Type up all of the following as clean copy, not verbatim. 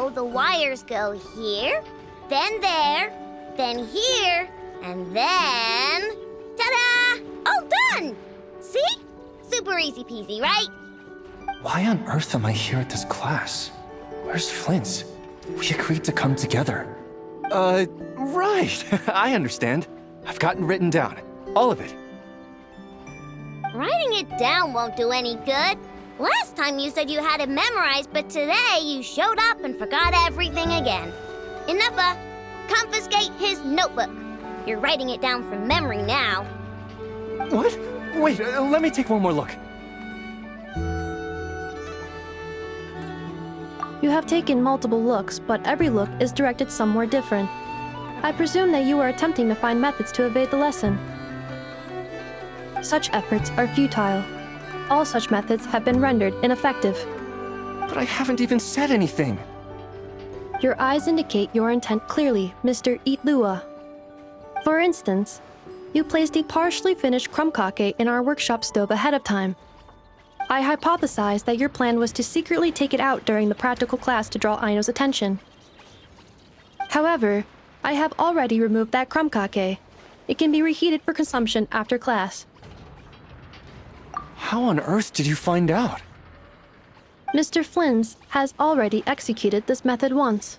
So the wires go here, then there, then here, and then... Ta-da! All done! See? Super easy peasy, right? Why on earth am I here at this class? Where's Flint's? We agreed to come together. Right. I understand. I've gotten written down. All of it. Writing it down won't do any good. Last time you said you had it memorized, but today you showed up and forgot everything again. Ineffa, confiscate his notebook. You're writing it down from memory now. What? Wait, let me take one more look. You have taken multiple looks, but every look is directed somewhere different. I presume that you are attempting to find methods to evade the lesson. Such efforts are futile. All such methods have been rendered ineffective. But I haven't even said anything. Your eyes indicate your intent clearly, Mr. Itlua. For instance, you placed a partially finished crumb cake in our workshop stove ahead of time. I hypothesized that your plan was to secretly take it out during the practical class to draw Aino's attention. However, I have already removed that crumb cake. It can be reheated for consumption after class. How on earth did you find out? Mr. Flynns has already executed this method once.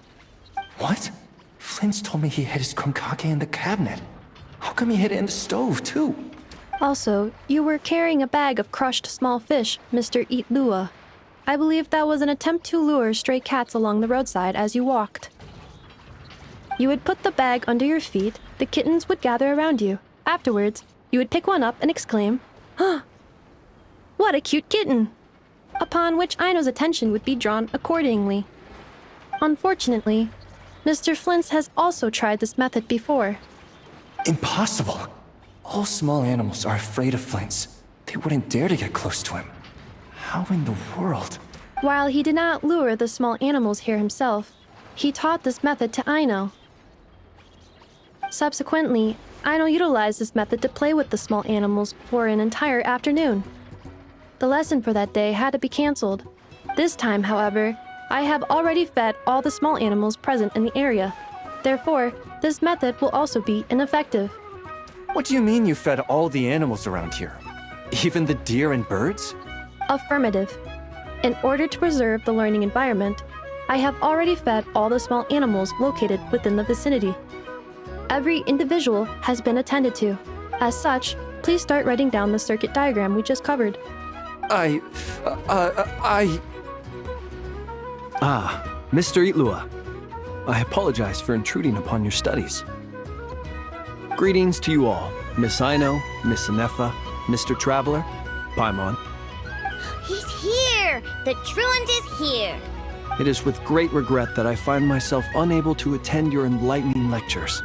What? Flint's told me he hid his crumb cake in the cabinet. How come he hid it in the stove, too? Also, you were carrying a bag of crushed small fish, Mr. Itlua. I believe that was an attempt to lure stray cats along the roadside as you walked. You would put the bag under your feet, the kittens would gather around you. Afterwards, you would pick one up and exclaim, "Huh! What a cute kitten!" Upon which Aino's attention would be drawn accordingly. Unfortunately, Mr. Flint's has also tried this method before. Impossible. All small animals are afraid of Flint's. They wouldn't dare to get close to him. How in the world? While he did not lure the small animals here himself, he taught this method to Aino. Subsequently, Aino utilized this method to play with the small animals for an entire afternoon. The lesson for that day had to be canceled. This time, however, I have already fed all the small animals present in the area. Therefore, this method will also be ineffective. What do you mean you fed all the animals around here? Even the deer and birds? Affirmative. In order to preserve the learning environment, I have already fed all the small animals located within the vicinity. Every individual has been attended to. As such, please start writing down the circuit diagram we just covered. Mr. Itlua. I apologize for intruding upon your studies. Greetings to you all, Miss Aino, Miss Ineffa, Mr. Traveler, Paimon. He's here! The truant is here! It is with great regret that I find myself unable to attend your enlightening lectures.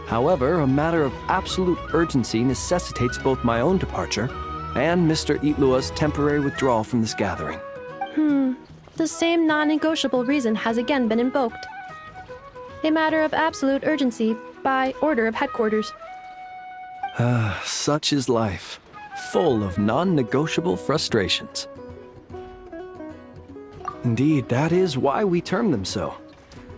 However, a matter of absolute urgency necessitates both my own departure and Mr. Itlua's temporary withdrawal from this gathering. The same non-negotiable reason has again been invoked. A matter of absolute urgency by order of headquarters. Such is life, full of non-negotiable frustrations. Indeed, that is why we term them so.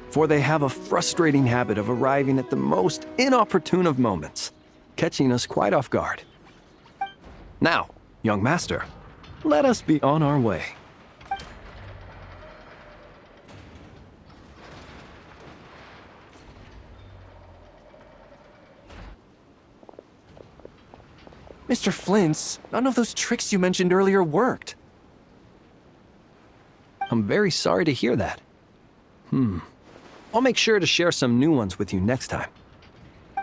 For they have a frustrating habit of arriving at the most inopportune of moments, catching us quite off guard. Now, young master, let us be on our way. Mr. Flint's, none of those tricks you mentioned earlier worked. I'm very sorry to hear that. I'll make sure to share some new ones with you next time.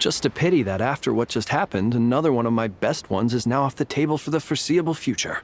Just a pity that after what just happened, another one of my best ones is now off the table for the foreseeable future.